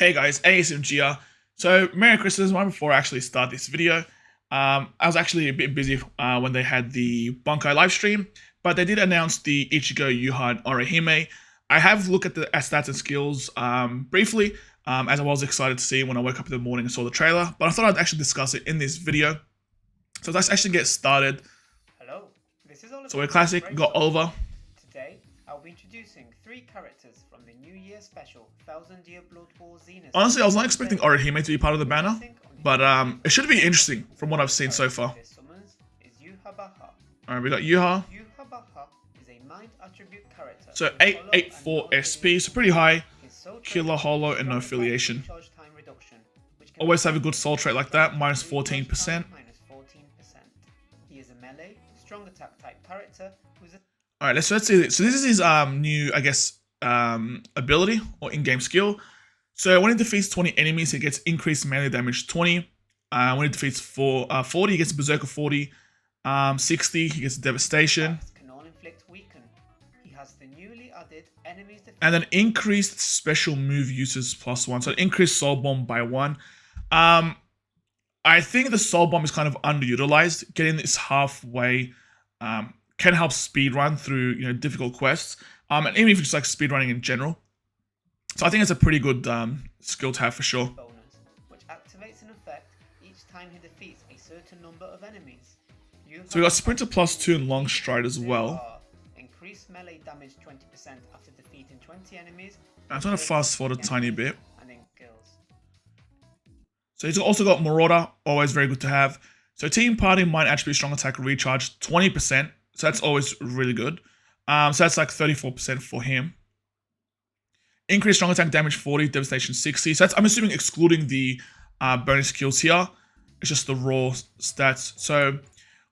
Hey guys, ASMG here. So Merry Christmas. Right before I actually start this video, I was actually a bit busy when they had the Bunkai live stream, but they did announce the Ichico, Ywach, and Orihme. I have looked at the stats and skills briefly, as I was excited to see when I woke up in the morning and saw the trailer, but I thought I'd actually discuss it in this video. So let's actually get started. Hello, this is Oliver. So we're classic, got Oliver. Today, I'll be introducing 3 characters from the New Year special, 1000 Year Blood War Zenith. Honestly, I was not expecting Orihme to be part of the banner, but it should be interesting from what I've seen so far. Alright, we got Ywach. Is a mind attribute character. So 884 SP, so pretty high. Killer, Holo, and no affiliation. Always have a good soul trait like that, minus 14%. He is a melee, strong attack type character who's a... Alright, let's see. So this is his new, I guess, ability or in-game skill. So when he defeats 20 enemies, he gets increased melee damage 20. When he defeats 40, he gets Berserker 40. 60, he gets Devastation. Can all inflict weaken. He has the newly added enemies and then increased special move uses +1. So increased Soul Bomb by 1. I think the Soul Bomb is kind of underutilized. Getting this halfway can help speedrun through difficult quests. And even if it's like speedrunning in general. So I think it's a pretty good skill to have for sure. Bonus, which activates an effect each time he defeats a certain number of enemies. So we got Sprinter +2 and Long Stride as well. Increase melee damage 20% after defeating 20 enemies. I'm trying to fast forward a tiny bit. And then kills. So he's also got Marauder, always very good to have. So Team Party, Mind Attribute, Strong Attack, Recharge 20%. So that's always really good. So that's like 34% for him. Increased Strong Attack damage 40, Devastation 60. So that's, I'm assuming, excluding the bonus skills here. It's just the raw stats. So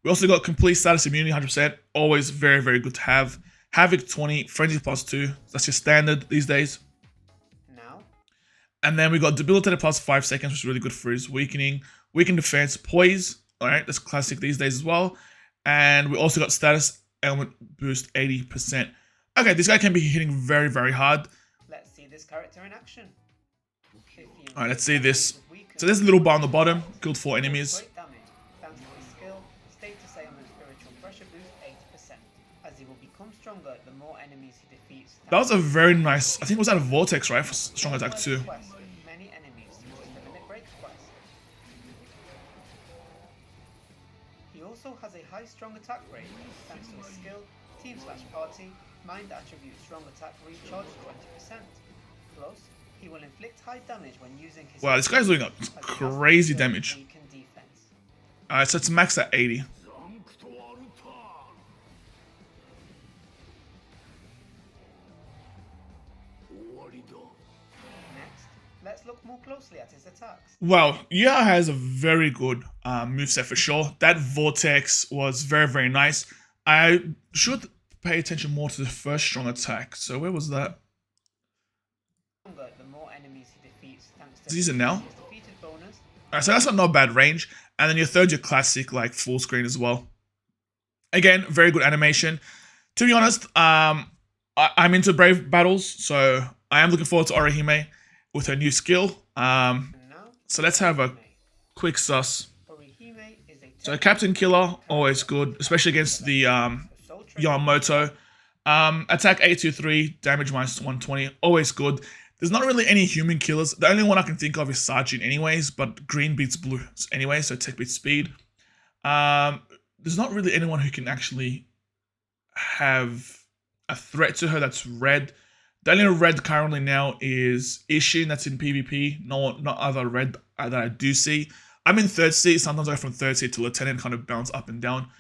we also got Complete Status Immunity 100%. Always very, very good to have. Havoc 20, Frenzy +2. That's your standard these days. Now. And then we got Debilitated +5 seconds, which is really good for his weakening. Weakened Defense, Poise. Alright, that's classic these days as well. And we also got Status Element Boost 80%. Okay, this guy can be hitting very, very hard. Let's see this character in action. Alright, let's see this. So there's a little bar on the bottom. Killed 4 enemies. That was a very nice, I think it was that a Vortex, right? For Strong Attack 2. He also has a high strong attack rate thanks to his skill, Team/Party, Mind Attribute Strong Attack Recharge 20%. Plus, he will inflict high damage when using his... Wow, this guy's doing a crazy damage. Alright, so it's max at 80. Let's look more closely at his attacks. Wow, Ywach has a very good moveset for sure. That Vortex was very, very nice. I should pay attention more to the first strong attack. So where was that? The more enemies he defeats, thanks to is he using now? Bonus. Alright, so that's not bad range. And then your third, your classic, like full screen as well. Again, very good animation. To be honest, I'm into Brave battles, so I am looking forward to Orihme with her new skill. So let's have a quick sus. So Captain Killer, always good, especially against the Yamamoto. Attack 823, damage -120, always good. There's not really any human killers. The only one I can think of is Sergeant anyways, but green beats blue anyway, so tech beats speed. There's not really anyone who can actually have a threat to her that's red. The only red currently now is Ishin, that's in PvP. No other red that I do see. I'm in 3rd seat. Sometimes I go from 3rd seat to Lieutenant, kind of bounce up and down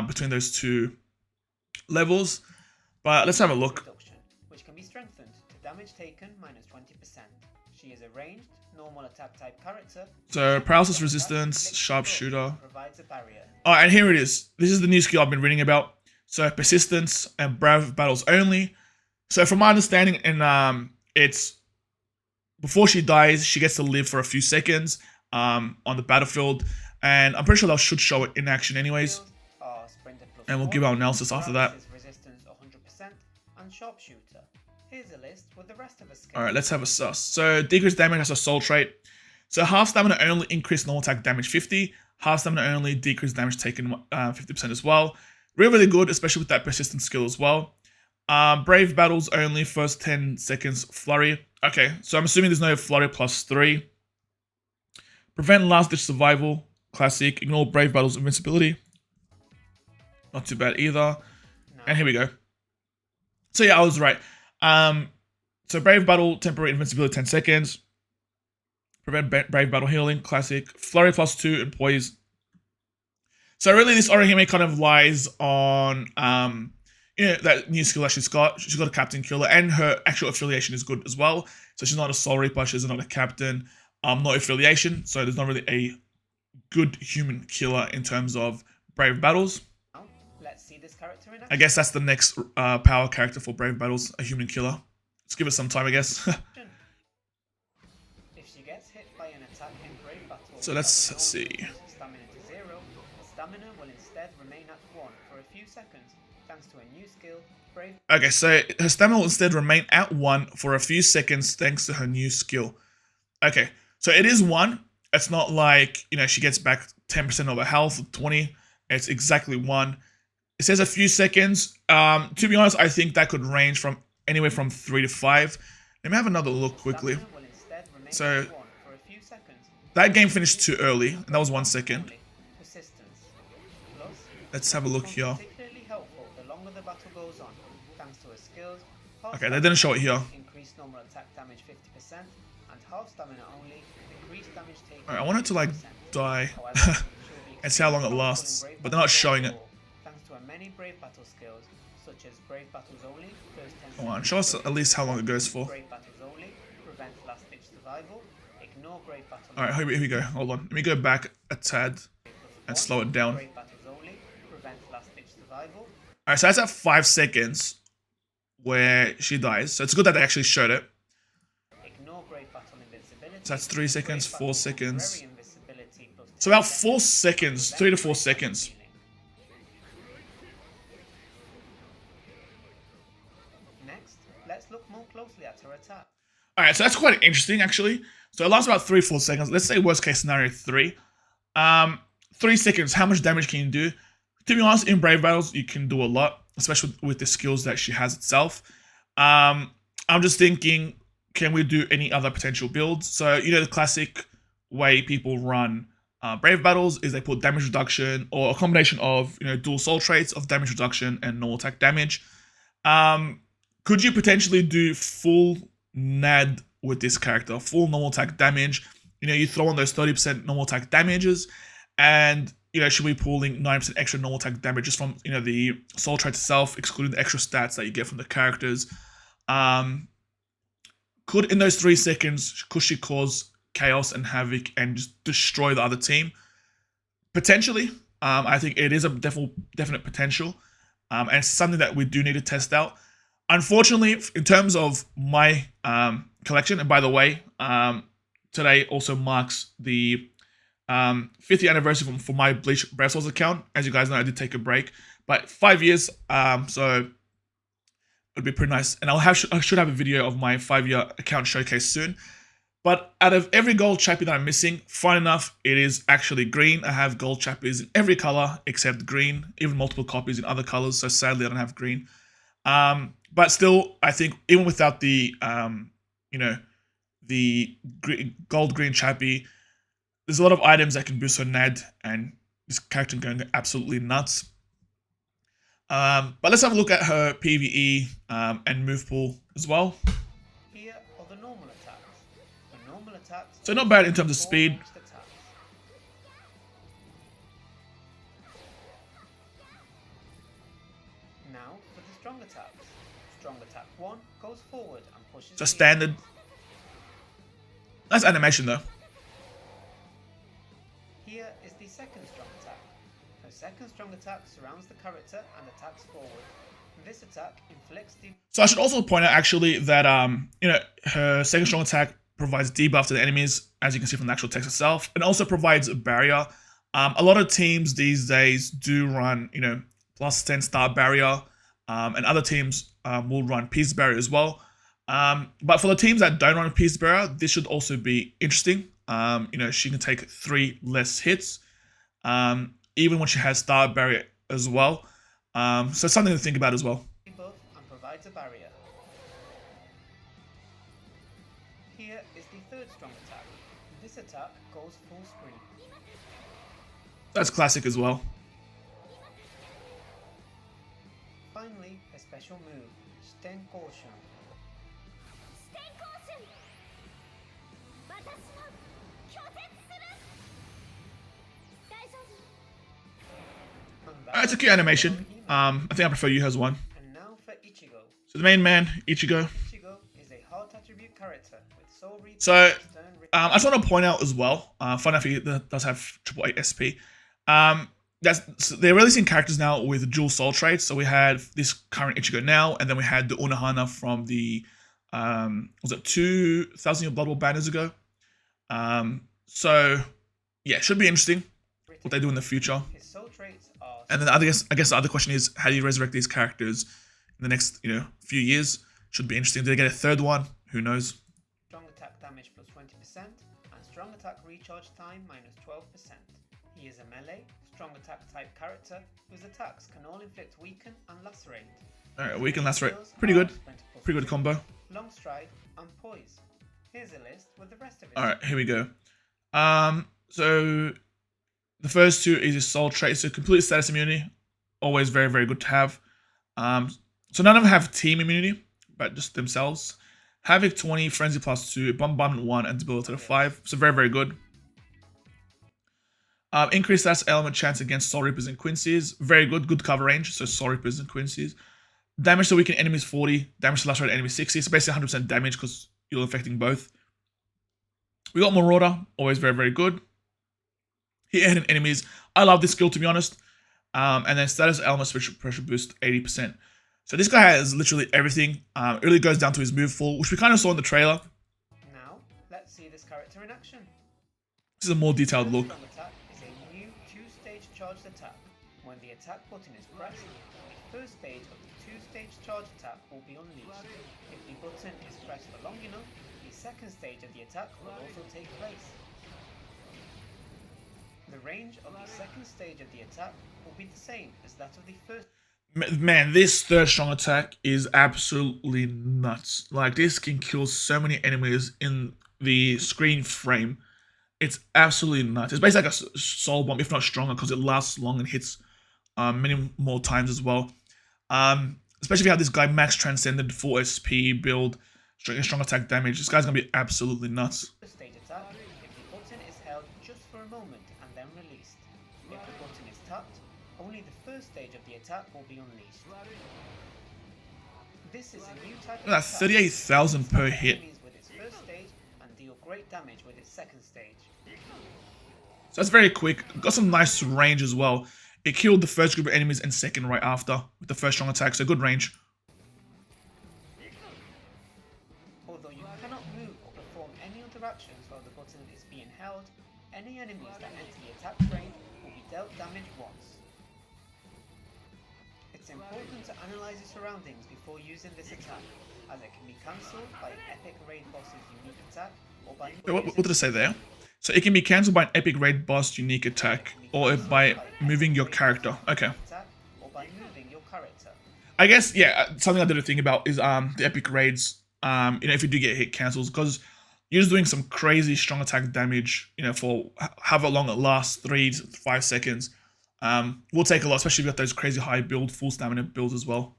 between those two levels. But let's have a look. Which can be strengthened to damage taken -20%. She is a ranged, normal attack type character. So paralysis resistance, sharpshooter. Provides a barrier. Oh, and here it is. This is the new skill I've been reading about. So persistence and brave battles only. So from my understanding, and it's before she dies, she gets to live for a few seconds on the battlefield, and I'm pretty sure that should show it in action anyways. And we'll give our analysis after that. Resistance 100% and sharpshooter. Here's a list with the rest of the skills. Alright, let's have a sus. So decreased damage has a soul trait. So half stamina only, increased normal attack damage 50. Half stamina only, decreased damage taken 50% as well. Really, really good, especially with that persistent skill as well. Brave battles only, first 10 seconds flurry. Okay, so I'm assuming there's no flurry plus 3. Prevent last ditch survival, classic. Ignore brave battles invincibility. Not too bad either. No. And here we go. So yeah, I was right. So brave battle, temporary invincibility 10 seconds. Prevent brave battle healing, classic. Flurry plus 2 and poise. So really this Orihme kind of lies on that new skill that she's got. She's got a captain killer and her actual affiliation is good as well. So she's not a soul reaper, she's not a captain, no affiliation. So there's not really a good human killer in terms of brave battles. Now, let's see this character in action. I guess that's the next power character for brave battles, a human killer. Let's give it some time, I guess. If she gets hit by an attack in brave battle, So let's see. Stamina to 0. Stamina will instead remain at 1 for a few seconds, thanks to a new skill, Brave. Okay, so her stamina will instead remain at 1 for a few seconds thanks to her new skill. Okay, so it is 1. It's not like, she gets back 10% of her health, 20. It's exactly 1. It says a few seconds. To be honest, I think that could range from anywhere from 3 to 5. Let me have another look quickly. So that game finished too early, and that was 1 second. Let's have a look here. Okay, they didn't show it here. Increase normal attack damage 50% and half stamina only. Increase damage taken. Alright, I wanted to die and see how long it lasts, but they're not showing it. Thanks to many brave battle skills such as brave battles only, first 10 Come on, show us at least how long it goes for. Brave battles only, prevent last ditch survival, ignore brave battles. Alright, here we go. Hold on. Let me go back a tad and slow it down. Brave battles only, prevent last ditch survival. Alright, so that's at 5 seconds where she dies. So it's good that they actually showed it. Ignore brave battle invincibility. So that's 3 seconds, 4 seconds. So about 4 seconds, 3 to 4 seconds. Next, let's look more closely at her attack. Alright, so that's quite interesting actually. So it lasts about 3-4 seconds. Let's say worst case scenario 3. 3 seconds, how much damage can you do? To be honest, in Brave Battles, you can do a lot, especially with the skills that she has itself. I'm just thinking, can we do any other potential builds? So, the classic way people run Brave Battles is they put damage reduction or a combination of, dual soul traits of damage reduction and normal attack damage. Could you potentially do full NAD with this character, full normal attack damage? You throw on those 30% normal attack damages, and should be pulling 9% extra normal attack damage just from the soul trait itself, excluding the extra stats that you get from the characters. Could in those 3 seconds could she cause chaos and havoc and just destroy the other team? Potentially. I think it is a definite potential, and it's something that we do need to test out. Unfortunately, in terms of my collection, and by the way, today also marks the 50th anniversary for my Bleach Brave Souls account. As you guys know, I did take a break, but 5 years, so it'd be pretty nice. And I should have a video of my 5-year account showcase soon. But out of every gold chappy that I'm missing, fun enough, it is actually green. I have gold chappies in every color except green, even multiple copies in other colors. So sadly, I don't have green. But still, I think even without the, the gold green chappy, there's a lot of items that can boost her NAD, and this character going absolutely nuts. But let's have a look at her PvE and move pool as well. Here are the normal attacks. The normal attacks. So not bad in terms of speed. Now for the strong attacks. Strong attack 1 goes forward and pushes. Just standard. Nice animation though. Here is the second strong attack. Her second strong attack surrounds the character and attacks forward. This attack inflicts the... So I should also point out actually that her second strong attack provides debuff to the enemies, as you can see from the actual text itself, and also provides a barrier. A lot of teams these days do run, plus 10 star barrier, and other teams will run peace barrier as well. But for the teams that don't run a Peace Bearer, this should also be interesting. She can take 3 less hits, even when she has Star Barrier as well. So something to think about as well. Buff and provides a barrier. Here is the third strong attack. This attack goes full screen. That's classic as well. Finally, a special move, Stenkoshun. It's a cute animation. I think I prefer Yuha's one. And now for Ichigo. So the main man, Ichigo. Ichigo is a heart attribute character with Soul Reaper. So I just want to point out as well, fun enough, he does have triple 8 SP. So they're releasing characters now with dual soul traits. So we had this current Ichigo now, and then we had the Unohana from the was it 2,000 Year Blood War banners ago. So yeah, should be interesting what they do in the future. His soul traits are. And then I guess the other question is, how do you resurrect these characters in the next few years? Should be interesting. Do they get a third one? Who knows? Strong attack damage plus 20% and strong attack recharge time minus 12%. He is a melee, strong attack type character whose attacks can all inflict weaken and lacerate. Alright, weaken, lacerate. Pretty good. Pretty good combo. Long stride and poise. Here's a list with the rest of it. Alright, here we go. So the first 2 is his soul trait. So complete status immunity. Always very, very good to have. So none of them have team immunity, but just themselves. Havoc 20, Frenzy plus 2, Bombardment 1, and Debilitator 5. So very, very good. Increased status element chance against Soul Reapers and Quincy's. Very good. Good cover range. So Soul Reapers and Quincy's. Damage to weaken enemies 40. Damage to lacerate enemies 60. So basically 100% damage because you're affecting both. We got Marauder. Always very, very good. Hit ahead enemies. I love this skill, to be honest. And then status element special pressure boost 80%. So this guy has literally everything. It really goes down to his move full, which we kind of saw in the trailer. Now, let's see this character in action. This is a more detailed look. Strong attack is a new 2-stage charged attack. When the attack button is pressed, the first stage of the 2-stage charge attack will be unleashed. If the button is pressed for long enough, the second stage of the attack will also take place. The range of the second stage of the attack will be the same as that of the first. Man, this third strong attack is absolutely nuts. Like, this can kill so many enemies in the screen frame. It's absolutely nuts. It's basically like a soul bomb, if not stronger, because it lasts long and hits many more times as well. Especially if you have this guy max transcended, full SP build, strong attack damage. This guy's gonna be absolutely nuts. Stage attack if the button is held just for a moment and then released. If the button is tapped, only the first stage of the attack will be unleashed. This is a new type of Look at that, 38,000 per hit. with its first stage and deal great damage with its second stage. So that's very quick. Got some nice range as well. It killed the first group of enemies and second right after with the first strong attack, so good range. Although you cannot move or perform any other actions while the button is being held, any enemies that enter the attack range will be dealt damage once. It's important to analyze your surroundings before using this attack, as it can be cancelled by an epic raid boss's unique attack or by... What did I say there? So it can be cancelled by an epic raid boss unique attack or by moving your character. Okay. Or by moving your character. I guess, yeah, something I didn't think about is the epic raids, if you do get hit, cancels, because you're just doing some crazy strong attack damage, for however long it lasts, 3 to 5 seconds. Will take a lot, especially if you got those crazy high build, full stamina builds as well.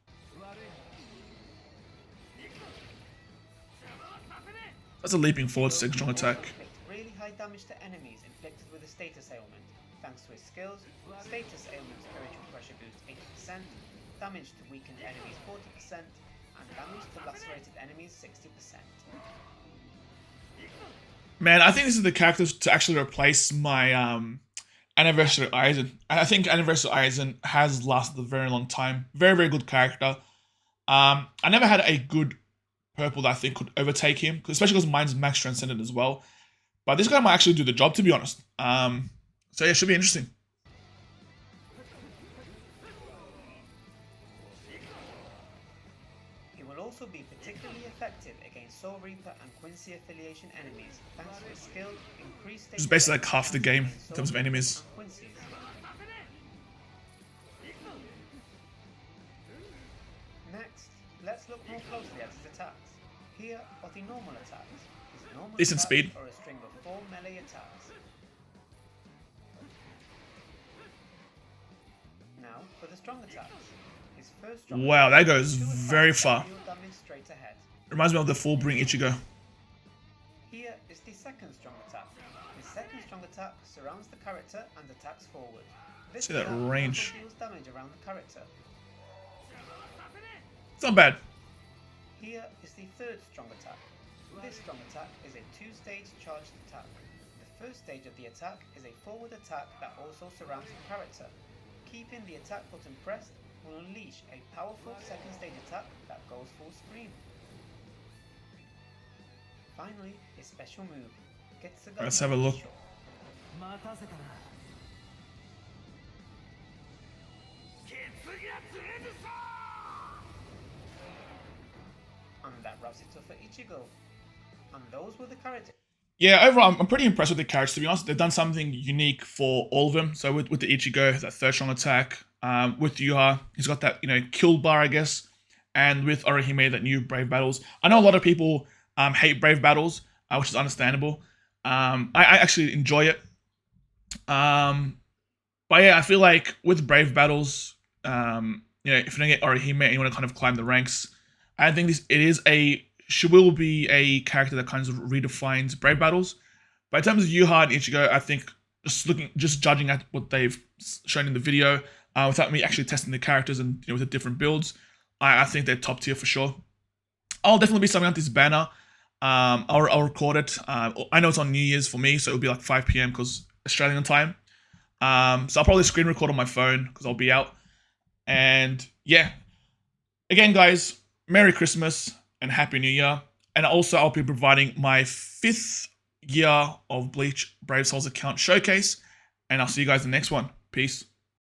That's a leaping forward strong attack. Really high damage to enemies inflicted with a status ailment. Thanks to his skills, status ailment spiritual pressure boost 80%, damage to weakened enemies 40%, and damage to lacerated enemies 60%. Man, I think this is the character to actually replace my Anniversary Aizen. I think Anniversary Aizen has lasted a very long time. Very, very good character. I never had a good purple that I think could overtake him, especially because mine's max transcendent as well. But this guy might actually do the job, to be honest. So yeah, it should be interesting. He will also be particularly effective Soul Reaper and Quincy affiliation enemies thanks to a skilled, increased stage It's basically like effect half the game in Soul terms of Reapers enemies. and Quincy's. Next, let's look more closely at his attacks. Here are the normal attacks. His normal Decent attacks speed. are a string of 4 melee attacks. Now for the strong attacks. His first strong Wow, that attack goes is 2 attacks very that far. deal damage straight ahead. Reminds me of the full bring Ichigo. Here is the second strong attack. His second strong attack surrounds the character and attacks forward. This See that attack range. also deals damage around the character. It's not bad. Here is the third strong attack. This strong attack is a 2-stage charged attack. The first stage of the attack is a forward attack that also surrounds the character. Keeping the attack button pressed will unleash a powerful second stage attack that goes full screen. Finally, his special move. Let's have a look. And that wraps it up for Ichigo. And those were the characters. Yeah, overall, I'm pretty impressed with the characters, to be honest. They've done something unique for all of them. So with the Ichigo, that third strong attack. With Ywach, he's got that, kill bar, I guess. And with Orihme, that new Brave Battles. I know a lot of people hate Brave Battles, which is understandable. I actually enjoy it. But yeah, I feel like with Brave Battles, if you don't get Orihme and you want to kind of climb the ranks, I think she will be a character that kind of redefines Brave Battles. But in terms of Ywach and Ichigo, I think just judging at what they've shown in the video, without me actually testing the characters and with the different builds, I think they're top tier for sure. I'll definitely be subbing out this banner. I'll record it. I know it's on New Year's for me, so it'll be like 5 p.m. because Australian time. So I'll probably screen record on my phone because I'll be out. And yeah, again, guys, Merry Christmas and Happy New Year. And also, I'll be providing my 5th year of Bleach Brave Souls account showcase. And I'll see you guys in the next one. Peace.